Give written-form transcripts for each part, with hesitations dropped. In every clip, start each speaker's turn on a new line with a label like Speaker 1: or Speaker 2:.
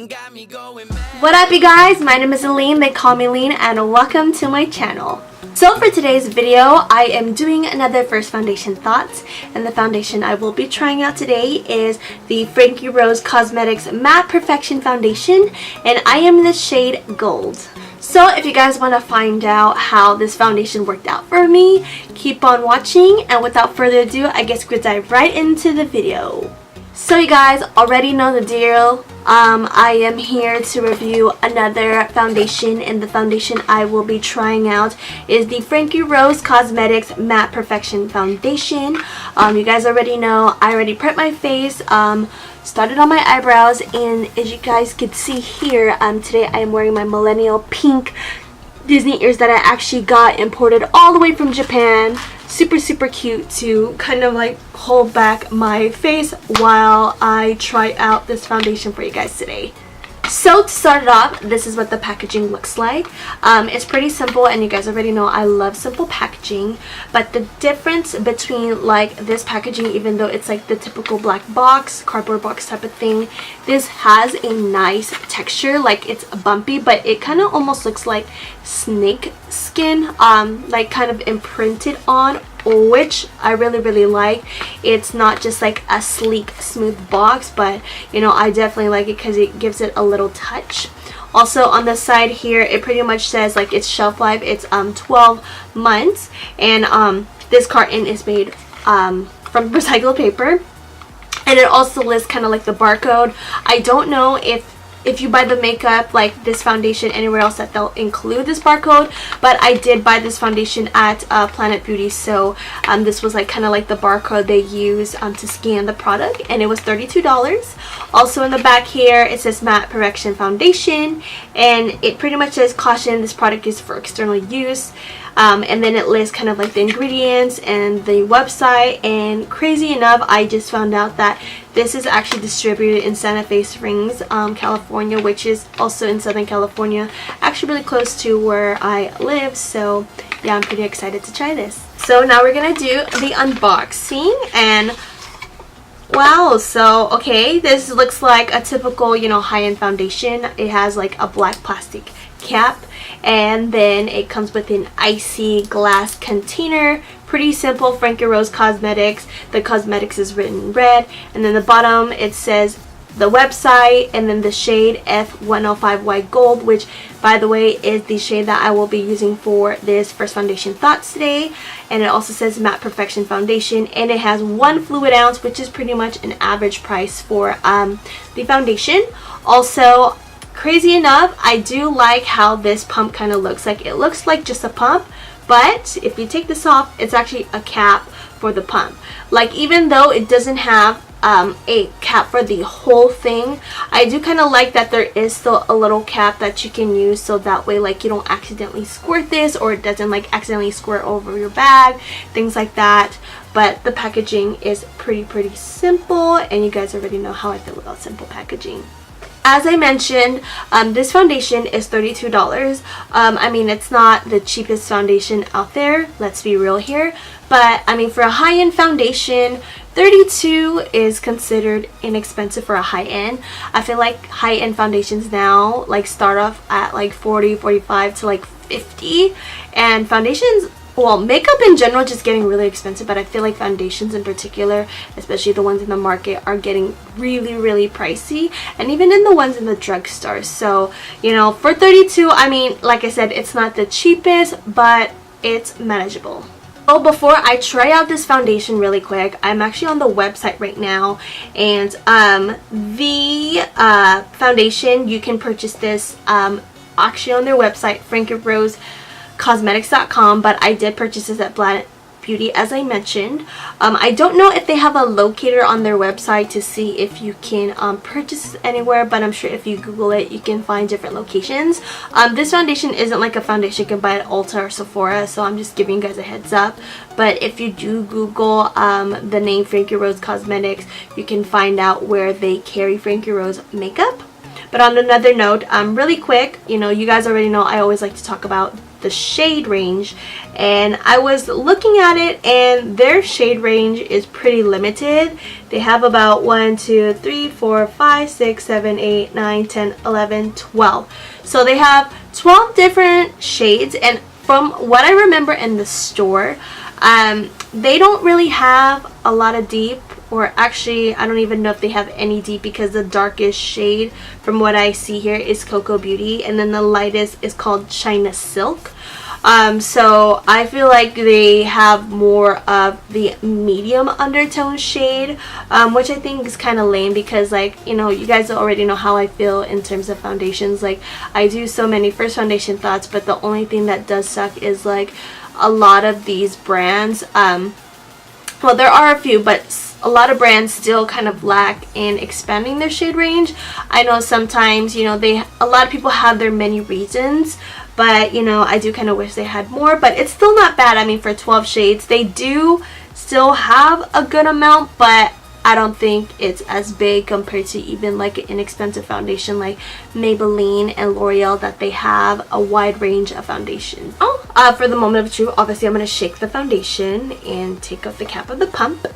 Speaker 1: What up, you guys? My name is Allyn, they call me Lean, and welcome to my channel. So for today's video, I am doing another first foundation thoughts, and the foundation I will be trying out today is the Frankie Rose Cosmetics Matte Perfection Foundation, and I am in the shade Gold. So if you guys want to find out how this foundation worked out for me, keep on watching, and without further ado, I guess we'll dive right into the video. So you guys already know the deal. I am here to review another foundation, and the foundation I will be trying out is the Frankie Rose Cosmetics Matte Perfection Foundation. You guys already know I already prepped my face, started on my eyebrows, and as you guys can see here, today I am wearing my millennial pink Disney ears that I actually got imported all the way from Japan. Super cute to kind of like hold back my face while I try out this foundation for you guys today. So to start it off, this is what the packaging looks like. It's pretty simple, and you guys already know I love simple packaging, but the difference between like this packaging, even though it's like the typical black box, cardboard box type of thing, this has a nice texture. Like it's bumpy, but it kind of almost looks like snake skin, like kind of imprinted on, which I really like. It's not just like a sleek smooth box, but you know, I definitely like it because it gives it a little touch. Also on the side here, it pretty much says like its shelf life, it's 12 months, and this carton is made from recycled paper, and it also lists kind of like the barcode. I don't know if you buy the makeup, like this foundation, anywhere else that they'll include this barcode, but I did buy this foundation at Planet Beauty, so this was like kind of like the barcode they use to scan the product, and it was $32. Also in the back here, it says Matte Perfection Foundation, and it pretty much says caution, this product is for external use. And then it lists kind of like the ingredients and the website, and crazy enough, I just found out that this is actually distributed in Santa Fe Springs, California, which is also in Southern California, actually really close to where I live. So yeah, I'm pretty excited to try this. So now we're gonna do the unboxing, and wow, so okay, this looks like a typical, you know, high-end foundation. It has like a black plastic cap, and then it comes with an icy glass container. Pretty simple. Frankie Rose Cosmetics. The cosmetics is written in red, and then the bottom it says the website, and then the shade F105 White Gold, which by the way is the shade that I will be using for this first foundation thoughts today. And it also says Matte Perfection Foundation, and it has 1 fluid ounce, which is pretty much an average price for the foundation. Also, crazy enough, I do like how this pump kind of looks. Like it looks like just a pump, but if you take this off, it's actually a cap for the pump. Like even though it doesn't have a cap for the whole thing, I do kind of like that there is still a little cap that you can use, so that way like you don't accidentally squirt this, or it doesn't like accidentally squirt over your bag, things like that. But the packaging is pretty simple, and you guys already know how I feel about simple packaging. As I mentioned, this foundation is $32. I mean, it's not the cheapest foundation out there, let's be real here, but I mean, for a high-end foundation, $32 is considered inexpensive for a high-end. I feel like high-end foundations now like start off at like $40, $45 to like $50, and foundations, well, makeup in general just getting really expensive, but I feel like foundations in particular, especially the ones in the market, are getting really pricey, and even in the ones in the drugstore. So you know, for $32, I mean, like I said, it's not the cheapest, but it's manageable. Oh, before I try out this foundation really quick, I'm actually on the website right now, and the foundation, you can purchase this actually on their website, FrankieRoseCosmetics.com, but I did purchase this at Planet Beauty, as I mentioned. I don't know if they have a locator on their website to see if you can purchase anywhere, but I'm sure if you Google it, you can find different locations. This foundation isn't like a foundation you can buy at Ulta or Sephora, so I'm just giving you guys a heads up. But if you do Google the name Frankie Rose Cosmetics, you can find out where they carry Frankie Rose makeup. But on another note, really quick, you know, you guys already know I always like to talk about the shade range, and I was looking at it, and their shade range is pretty limited. They have about 1, 2, 3, 4, 5, 6, 7, 8, 9, 10, 11, 12. So they have 12 different shades, and from what I remember in the store, they don't really have a lot of deep, or actually I don't even know if they have any deep, because the darkest shade from what I see here is Cocoa Beauty, and then the lightest is called China Silk. So I feel like they have more of the medium undertone shade, which I think is kind of lame, because, like, you know, you guys already know how I feel in terms of foundations. Like, I do so many first foundation thoughts, but the only thing that does suck is, like, a lot of these brands, well, there are a few, but a lot of brands still kind of lack in expanding their shade range. I know sometimes, you know, a lot of people have their many reasons, but, you know, I do kind of wish they had more, but it's still not bad. I mean, for 12 shades, they do still have a good amount, but I don't think it's as big compared to even like an inexpensive foundation like Maybelline and L'Oreal, that they have a wide range of foundations. For the moment of truth, obviously I'm going to shake the foundation and take off the cap of the pump.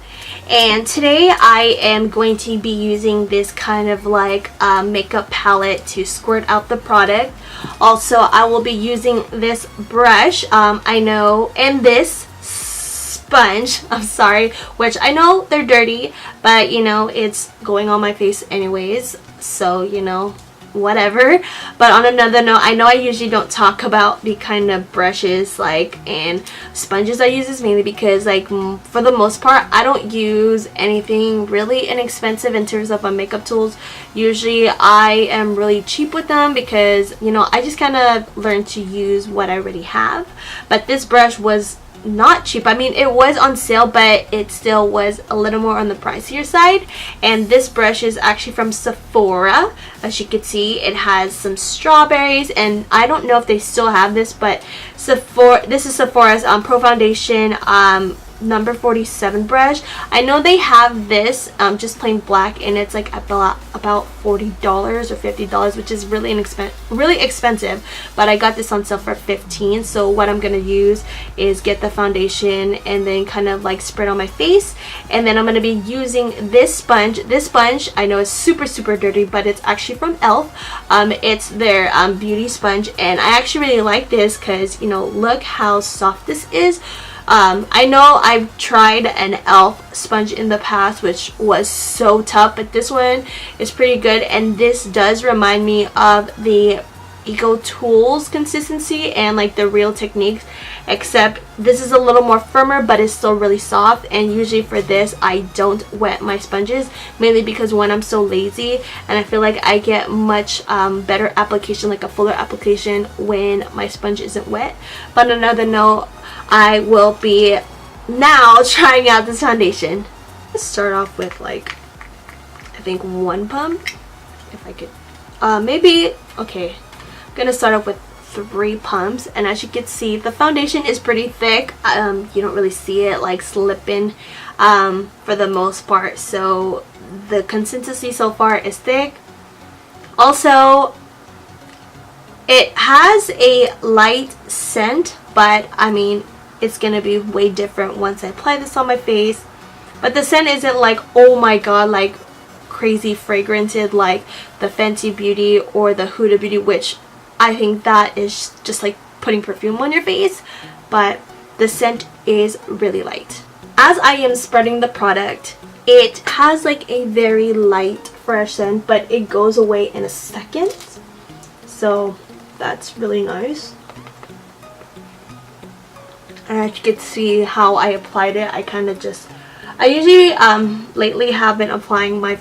Speaker 1: And today I am going to be using this kind of like makeup palette to squirt out the product. Also, I will be using this brush, I know, and this sponge, I'm sorry, which I know they're dirty, but, you know, it's going on my face anyways, so, you know, whatever. But on another note, I know I usually don't talk about the kind of brushes like and sponges I use, is mainly because, like, for the most part I don't use anything really inexpensive in terms of my makeup tools. Usually I am really cheap with them because, you know, I just kind of learned to use what I already have. But this brush was not cheap. I mean, it was on sale, but it still was a little more on the pricier side. And this brush is actually from Sephora. As you can see, it has some strawberries, and I don't know if they still have this, but this is Sephora's Pro Foundation number 47 brush. I know they have this just plain black, and it's like about $40 or $50, which is really expensive, but I got this on sale for $15. So what I'm gonna use is get the foundation and then kind of like spread on my face, and then I'm gonna be using this sponge. This sponge, I know, is super dirty, but it's actually from e.l.f. It's their beauty sponge, and I actually really like this because, you know, look how soft this is. I know I've tried an e.l.f. sponge in the past, which was so tough, but this one is pretty good, and this does remind me of the Eco Tools consistency and like the Real Techniques, except this is a little more firmer, but it's still really soft. And usually for this I don't wet my sponges, mainly because, one, I'm so lazy, and I feel like I get much better application, like a fuller application, when my sponge isn't wet. But on another note, I will be now trying out this foundation. Let's start off with, like, I think one pump, if I could, maybe, okay, I'm gonna start off with 3 pumps. And as you can see, the foundation is pretty thick. You don't really see it like slipping for the most part, so the consistency so far is thick. Also, it has a light scent, but I mean, it's gonna be way different once I apply this on my face. But the scent isn't like, oh my god, like crazy fragranted like the Fenty Beauty or the Huda Beauty, which I think that is just like putting perfume on your face. But the scent is really light. As I am spreading the product, it has like a very light fresh scent, but it goes away in a second, so that's really nice. And as you can see how I applied it, I usually lately have been applying my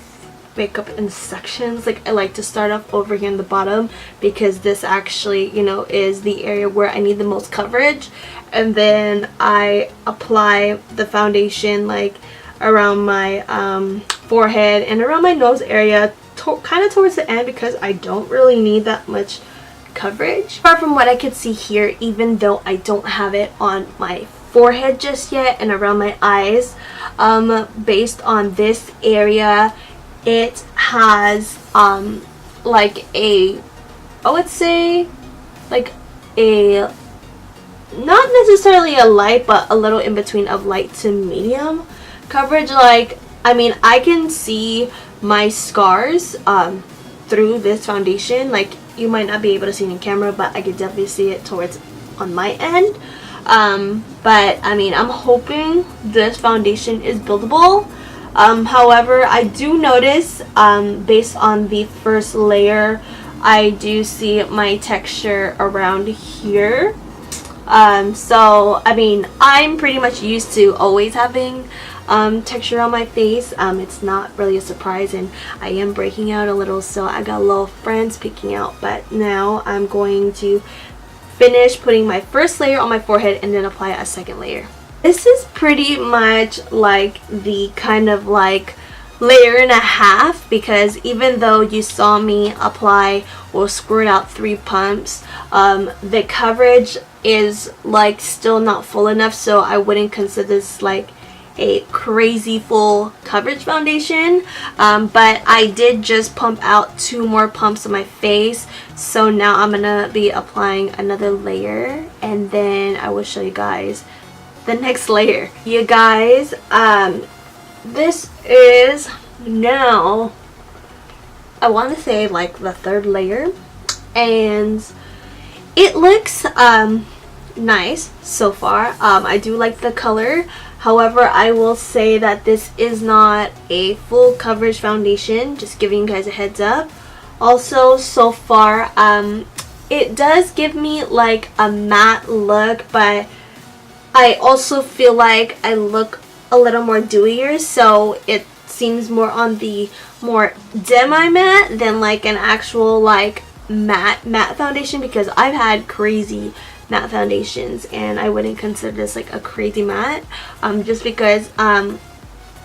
Speaker 1: makeup in sections. Like, I like to start off over here in the bottom, because this actually, you know, is the area where I need the most coverage, and then I apply the foundation like around my forehead and around my nose area, kind of towards the end, because I don't really need that much coverage. Apart from what I could see here, even though I don't have it on my forehead just yet and around my eyes, based on this area, it has like a, I would say like a not necessarily a light, but a little in between of light to medium coverage. Like, I mean, I can see my scars through this foundation. Like, you might not be able to see it in camera, but I could definitely see it towards on my end. But I mean, I'm hoping this foundation is buildable. However, I do notice based on the first layer, I do see my texture around here. So I mean, I'm pretty much used to always having texture on my face. It's not really a surprise, and I am breaking out a little, so I got a little friends peeking out. But now I'm going to finish putting my first layer on my forehead and then apply a second layer. This is pretty much like the kind of like layer and a half, because even though you saw me apply or squirt out 3 pumps, the coverage is like still not full enough, so I wouldn't consider this like a crazy full coverage foundation. But I did just pump out 2 more pumps on my face, so now I'm gonna be applying another layer and then I will show you guys the next layer. You guys, this is now, I want to say like the 3rd layer, and it looks nice so far. I do like the color. However, I will say that this is not a full coverage foundation, just giving you guys a heads up. Also, so far, it does give me like a matte look, but I also feel like I look a little more dewier, so it seems more on the more demi-matte than like an actual like matte foundation, because I've had crazy matte foundations and I wouldn't consider this like a crazy matte, just because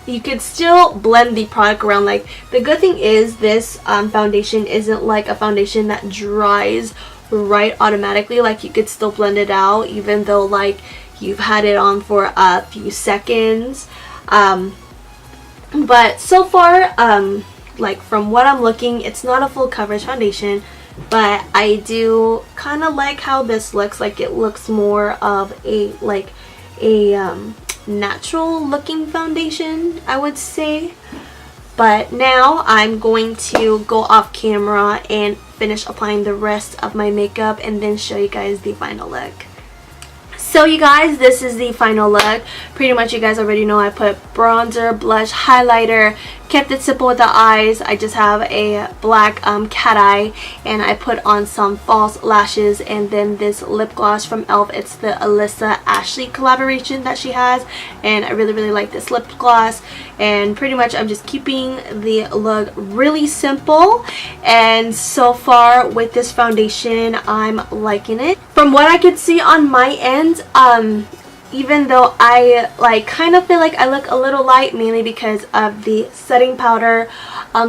Speaker 1: you could still blend the product around. Like, the good thing is this foundation isn't like a foundation that dries right automatically. Like, you could still blend it out even though like you've had it on for a few seconds. But so far, like from what I'm looking, it's not a full coverage foundation, but I do kind of like how this looks. Like, it looks more of a like a natural looking foundation, I would say. But now I'm going to go off camera and finish applying the rest of my makeup and then show you guys the final look. So you guys, this is the final look. Pretty much you guys already know I put bronzer, blush, highlighter, kept it simple with the eyes. I just have a black cat eye, and I put on some false lashes, and then this lip gloss from e.l.f. It's the Alyssa Ashley collaboration that she has, and I really like this lip gloss. And pretty much I'm just keeping the look really simple, and so far with this foundation I'm liking it. From what I could see on my end, even though I like kind of feel like I look a little light, mainly because of the setting powder,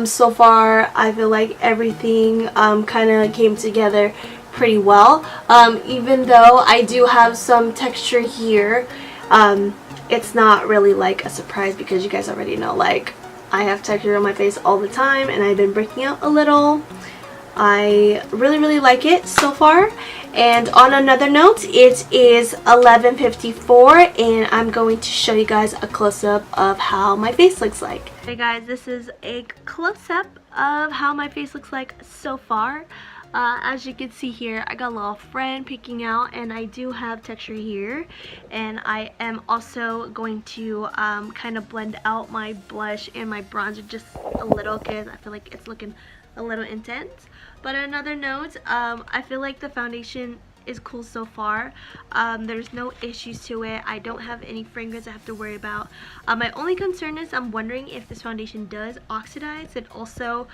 Speaker 1: so far I feel like everything kind of came together pretty well. Even though I do have some texture here, it's not really like a surprise because you guys already know, like, I have texture on my face all the time and I've been breaking out a little. I really like it so far. And on another note, it is 11:54 and I'm going to show you guys a close-up of how my face looks like. Hey guys, this is a close-up of how my face looks like so far. As you can see here, I got a little friend peeking out, and I do have texture here. And I am also going to kind of blend out my blush and my bronzer just a little because I feel like it's looking a little intense. But on another note, I feel like the foundation is cool so far. There's no issues to it. I don't have any fragrance I have to worry about. My only concern is I'm wondering if this foundation does oxidize, and also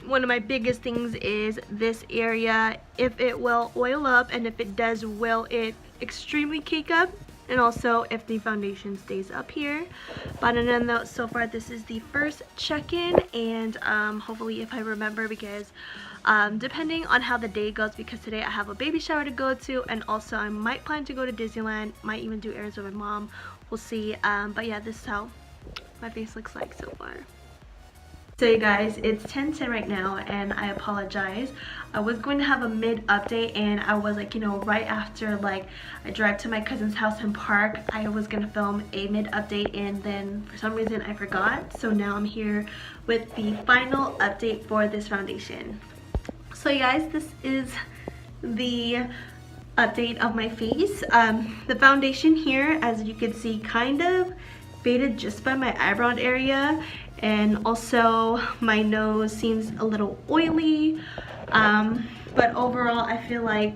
Speaker 1: one of my biggest things is this area, if it will oil up, and if it does, will it extremely cake up, and also if the foundation stays up here. But on another note, so far this is the first check-in, and hopefully if I remember, because depending on how the day goes, because today I have a baby shower to go to, and also I might plan to go to Disneyland, might even do errands with my mom, we'll see. But yeah, this is how my face looks like so far. So you guys, it's 10:10 right now and I apologize. I was going to have a mid update and I was like, you know, right after like I drive to my cousin's house in Park, I was gonna film a mid update and then for some reason I forgot. So now I'm here with the final update for this foundation. So you guys, this is the update of my face. The foundation here, as you can see, kind of faded just by my eyebrow area, and also my nose seems a little oily, but overall I feel like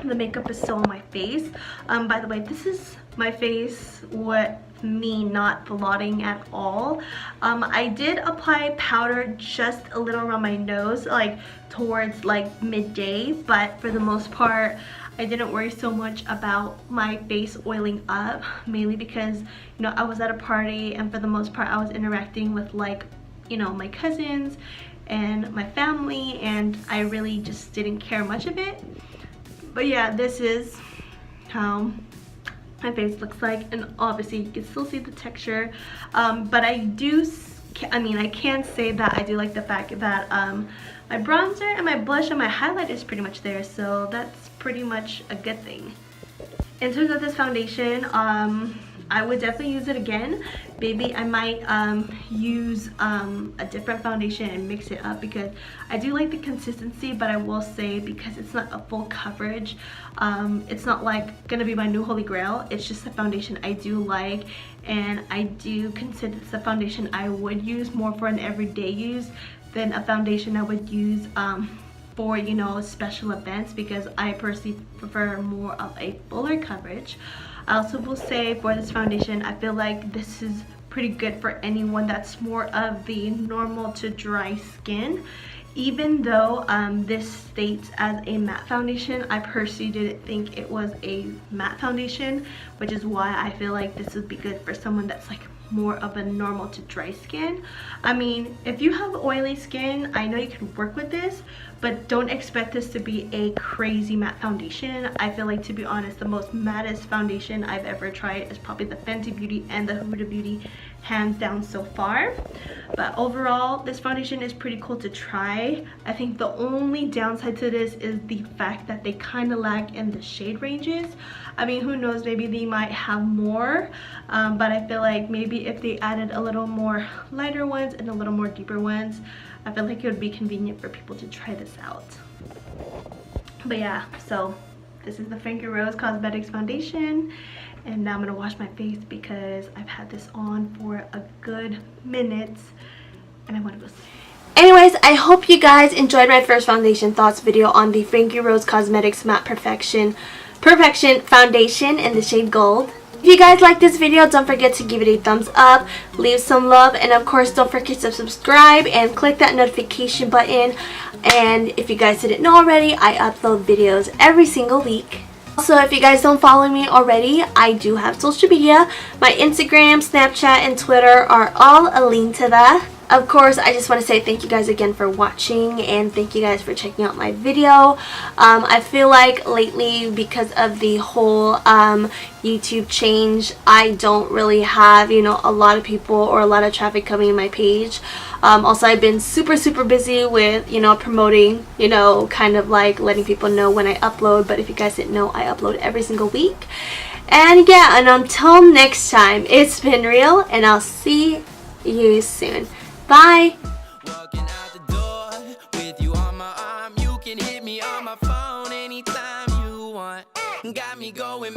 Speaker 1: the makeup is still on my face. By the way, this is my face with me not blotting at all. I did apply powder just a little around my nose, like towards like midday, but for the most part I didn't worry so much about my face oiling up, mainly because, you know, I was at a party and for the most part I was interacting with, like, you know, my cousins and my family, and I really just didn't care much of it. But yeah, this is how my face looks like, and obviously you can still see the texture, but I can say that I do like the fact that my bronzer and my blush and my highlight is pretty much there, so that's pretty much a good thing. In terms of this foundation, I would definitely use it again. Maybe I might use a different foundation and mix it up, because I do like the consistency, but I will say, because it's not a full coverage, it's not like gonna be my new holy grail. It's just a foundation I do like, and I do consider it's a foundation I would use more for an everyday use than a foundation I would use for, you know, special events, because I personally prefer more of a fuller coverage. I also will say for this foundation, I feel like this is pretty good for anyone that's more of the normal to dry skin. Even though this states as a matte foundation, I personally didn't think it was a matte foundation, which is why I feel like this would be good for someone that's like more of a normal to dry skin. I mean, if you have oily skin, I know you can work with this, but don't expect this to be a crazy matte foundation. I feel like, to be honest, the most mattest foundation I've ever tried is probably the Fenty Beauty and the Huda Beauty, hands down so far. But overall, this foundation is pretty cool to try. I think the only downside to this is the fact that they kind of lag in the shade ranges. I mean, who knows, maybe they might have more, but I feel like maybe if they added a little more lighter ones and a little more deeper ones, I feel like it would be convenient for people to try this out. But yeah, so this is the Frankie Rose Cosmetics foundation, and now I'm gonna wash my face because I've had this on for a good minute and I want to go sleep. Anyways, I hope you guys enjoyed my first foundation thoughts video on the Frankie Rose Cosmetics Matte Perfection foundation in the shade Gold. If you guys like this video, don't forget to give it a thumbs up, leave some love, and of course don't forget to subscribe and click that notification button. And if you guys didn't know already, I upload videos every single week. Also, if you guys don't follow me already, I do have social media. My Instagram, Snapchat, and Twitter are all a link to that. Of course, I just want to say thank you guys again for watching, and thank you guys for checking out my video. I feel like lately, because of the whole YouTube change, I don't really have, you know, a lot of people or a lot of traffic coming in my page. Also, I've been super busy with, you know, promoting, you know, kind of like letting people know when I upload. But if you guys didn't know, I upload every single week. And yeah, and until next time, it's been real, and I'll see you soon. Bye! Walking out the door with you on my arm. You can hit me on my phone anytime you want. Got me going